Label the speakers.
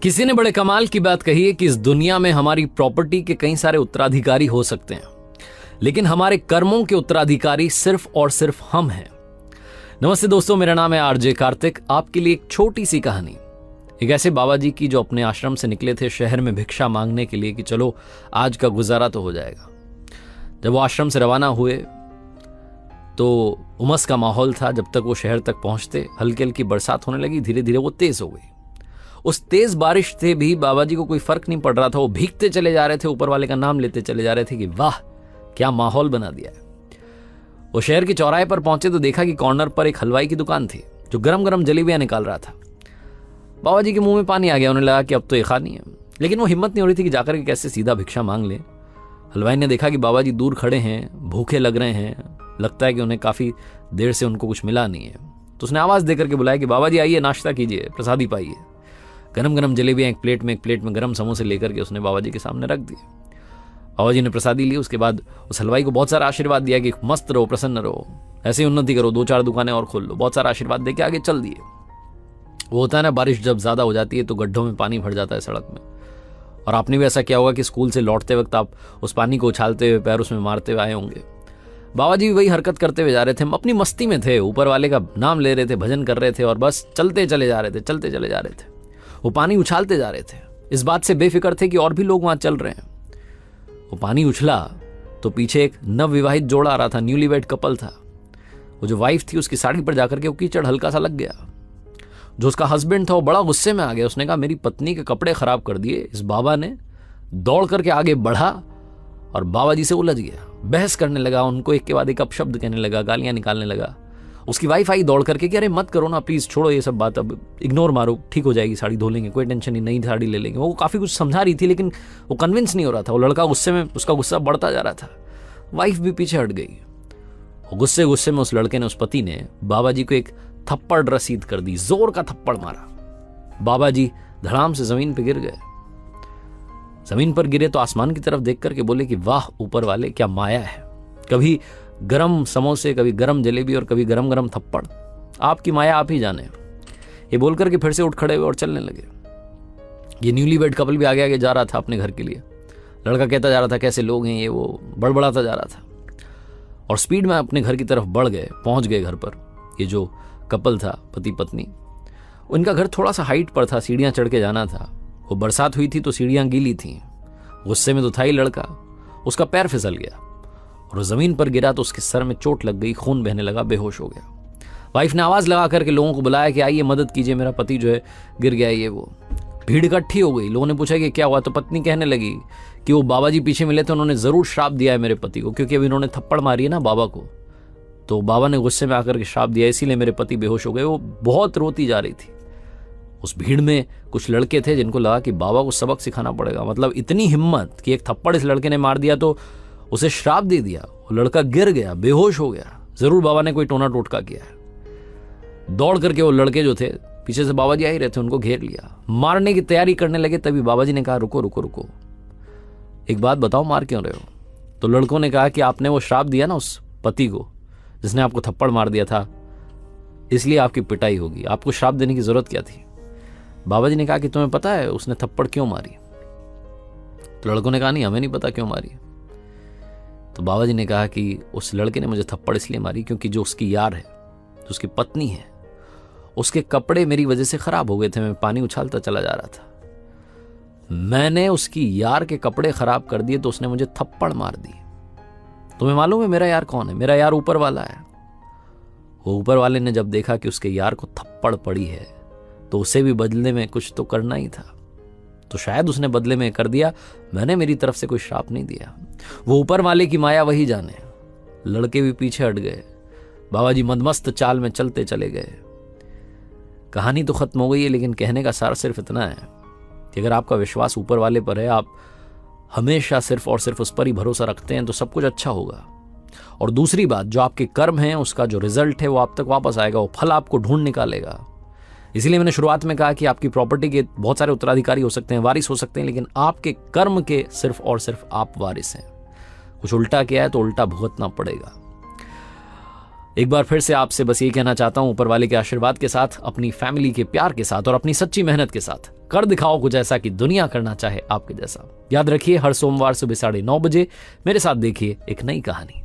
Speaker 1: किसी ने बड़े कमाल की बात कही है कि इस दुनिया में हमारी प्रॉपर्टी के कई सारे उत्तराधिकारी हो सकते हैं, लेकिन हमारे कर्मों के उत्तराधिकारी सिर्फ और सिर्फ हम हैं। नमस्ते दोस्तों, मेरा नाम है आरजे कार्तिक। आपके लिए एक छोटी सी कहानी, एक ऐसे बाबा जी की जो अपने आश्रम से निकले थे शहर में भिक्षा मांगने के लिए कि चलो आज का गुजारा तो हो जाएगा। जब वो आश्रम से रवाना हुए तो उमस का माहौल था। जब तक वो शहर तक पहुंचते हल्की हल्की बरसात होने लगी, धीरे धीरे वो तेज हो गई। उस तेज बारिश से भी बाबा जी को कोई फर्क नहीं पड़ रहा था। वो भीगते चले जा रहे थे, ऊपर वाले का नाम लेते चले जा रहे थे कि वाह क्या माहौल बना दिया है। वो शहर के चौराहे पर पहुंचे तो देखा कि कॉर्नर पर एक हलवाई की दुकान थी जो गरम गरम जलेबियां निकाल रहा था। बाबा जी के मुंह में पानी आ गया। उन्हें लगा कि अब तो ये खानी है, लेकिन वो हिम्मत नहीं हो रही थी कि जाकर के कैसे सीधा भिक्षा मांग ले। हलवाई ने देखा कि बाबा जी दूर खड़े हैं, भूखे लग रहे हैं, लगता है कि उन्हें काफी देर से उनको कुछ मिला नहीं है। तो उसने आवाज देकर के बुलाया कि बाबा जी आइए, नाश्ता कीजिए, प्रसादी पाइए। गरम गरम जलेबियां एक प्लेट में गरम समोसे लेकर के उसने बाबा जी के सामने रख दिए। बाबा जी ने प्रसादी ली। उसके बाद उस हलवाई को बहुत सारा आशीर्वाद दिया कि मस्त रहो, प्रसन्न रहो, ऐसे ही उन्नति करो, 2-4 दुकानें और खोल लो। बहुत सारा आशीर्वाद देके आगे चल दिए। वो होता है ना, बारिश जब ज्यादा हो जाती है तो गड्ढों में पानी भर जाता है सड़क में। और आपने भी ऐसा किया होगा कि स्कूल से लौटते वक्त आप उस पानी को उछालते हुए, पैर उसमें मारते हुए आए होंगे। बाबा जी भी वही हरकत करते हुए जा रहे थे, अपनी मस्ती में थे, ऊपर वाले का नाम ले रहे थे, भजन कर रहे थे और बस चलते चले जा रहे थे। वो पानी उछालते जा रहे थे, इस बात से बेफिक्र थे कि और भी लोग वहां चल रहे हैं। वो पानी उछला तो पीछे एक नवविवाहित जोड़ा आ रहा था, न्यूली वेड कपल था। वो जो वाइफ थी उसकी साड़ी पर जाकर के वो कीचड़ हल्का सा लग गया। जो उसका हस्बैंड था वो बड़ा गुस्से में आ गया। उसने कहा मेरी पत्नी के कपड़े खराब कर दिए। इस बाबा ने दौड़ करके आगे बढ़ा और बाबा जी से उलझ गया, बहस करने लगा, उनको एक के बाद एक अपशब्द कहने लगा, गालियां निकालने लगा। उसकी वाइफ आई दौड़ करके कि अरे मत करो ना प्लीज, छोड़ो ये सब बात, अब इग्नोर मारो, ठीक हो जाएगी, साड़ी धो लेंगे, कोई टेंशन नहीं, नई साड़ी ले लेंगे। वो काफी कुछ समझा रही थी लेकिन वो कन्विंस नहीं हो रहा था। वो लड़का गुस्से में, उसका गुस्सा बढ़ता जा रहा था। वाइफ भी पीछे हट गई। गुस्से गुस्से में उस लड़के ने, उस पति ने बाबा जी को एक थप्पड़ रसीद कर दी, जोर का थप्पड़ मारा। बाबा जी धड़ाम से जमीन पर गिर गए। जमीन पर गिरे तो आसमान की तरफ देख करके बोले कि वाह ऊपर वाले, क्या माया है। कभी गरम समोसे, कभी गरम जलेबी और कभी गरम गरम थप्पड़, आपकी माया आप ही जाने। ये बोल करके फिर से उठ खड़े हुए और चलने लगे। ये न्यूली वेड कपल भी आगे आगे जा रहा था अपने घर के लिए। लड़का कहता जा रहा था कैसे लोग हैं ये, वो बड़बड़ाता जा रहा था और स्पीड में अपने घर की तरफ बढ़ गए। पहुंच गए घर पर। ये जो कपल था, पति पत्नी, उनका घर थोड़ा सा हाइट पर था, सीढ़ियां चढ़ के जाना था। वो बरसात हुई थी तो सीढ़ियां गीली थी। गुस्से में तो था ही लड़का, उसका पैर फिसल गया और जमीन पर गिरा तो उसके सर में चोट लग गई, खून बहने लगा, बेहोश हो गया। वाइफ ने आवाज लगा करके लोगों को बुलाया कि आइए मदद कीजिए, मेरा पति जो है गिर गया। ये वो भीड़ इकट्ठी हो गई। लोगों ने पूछा कि क्या हुआ, तो पत्नी कहने लगी कि वो बाबा जी पीछे मिले थे, उन्होंने जरूर श्राप दिया है मेरे पति को, क्योंकि अभी इन्होंने थप्पड़ मारी है ना बाबा को, तो बाबा ने गुस्से में आकर के श्राप दिया, इसीलिए मेरे पति बेहोश हो गए। वो बहुत रोती जा रही थी। उस भीड़ में कुछ लड़के थे जिनको लगा कि बाबा को सबक सिखाना पड़ेगा। मतलब इतनी हिम्मत कि एक थप्पड़ इस लड़के ने मार दिया तो उसे श्राप दे दिया। वो लड़का गिर गया, बेहोश हो गया, जरूर बाबा ने कोई टोना टोटका किया है। दौड़ करके वो लड़के जो थे, पीछे से बाबा जी आ ही रहे थे, उनको घेर लिया, मारने की तैयारी करने लगे। तभी बाबा जी ने कहा रुको रुको रुको, एक बात बताओ, मार क्यों रहे हो? तो लड़कों ने कहा कि आपने वो श्राप दिया ना उस पति को जिसने आपको थप्पड़ मार दिया था, इसलिए आपकी पिटाई होगी, आपको श्राप देने की जरूरत क्या थी? बाबा जी ने कहा कि तुम्हें पता है उसने थप्पड़ क्यों मारी? तो लड़कों ने कहा नहीं, हमें नहीं पता क्यों मारी। तो बाबा जी ने कहा कि उस लड़के ने मुझे थप्पड़ इसलिए मारी क्योंकि जो उसकी यार है, जो उसकी पत्नी है, उसके कपड़े मेरी वजह से खराब हो गए थे। मैं पानी उछालता चला जा रहा था, मैंने उसकी यार के कपड़े खराब कर दिए तो उसने मुझे थप्पड़ मार दी। तुम्हें मालूम है मेरा यार कौन है? मेरा यार ऊपर वाला है। वो ऊपर वाले ने जब देखा कि उसके यार को थप्पड़ पड़ी है तो उसे भी बदले में कुछ तो करना ही था, तो शायद उसने बदले में कर दिया। मैंने मेरी तरफ से कोई श्राप नहीं दिया। वो ऊपर वाले की माया वही जाने। लड़के भी पीछे हट गए। बाबा जी मदमस्त चाल में चलते चले गए। कहानी तो खत्म हो गई है, लेकिन कहने का सार सिर्फ इतना है कि अगर आपका विश्वास ऊपर वाले पर है, आप हमेशा सिर्फ और सिर्फ उस पर ही भरोसा रखते हैं, तो सब कुछ अच्छा होगा। और दूसरी बात, जो आपके कर्म हैं उसका जो रिजल्ट है वो आप तक वापस आएगा, वो फल आपको ढूंढ निकालेगा। इसीलिए मैंने शुरुआत में कहा कि आपकी प्रॉपर्टी के बहुत सारे उत्तराधिकारी हो सकते हैं, वारिस हो सकते हैं, लेकिन आपके कर्म के सिर्फ और सिर्फ आप वारिस हैं। कुछ उल्टा किया है तो उल्टा भुगतना पड़ेगा। एक बार फिर से आपसे बस ये कहना चाहता हूं, ऊपर वाले के आशीर्वाद के साथ, अपनी फैमिली के प्यार के साथ और अपनी सच्ची मेहनत के साथ कर दिखाओ कुछ ऐसा कि दुनिया करना चाहे आपके जैसा। याद रखिए, हर सोमवार सुबह 9:30 बजे मेरे साथ देखिए एक नई कहानी।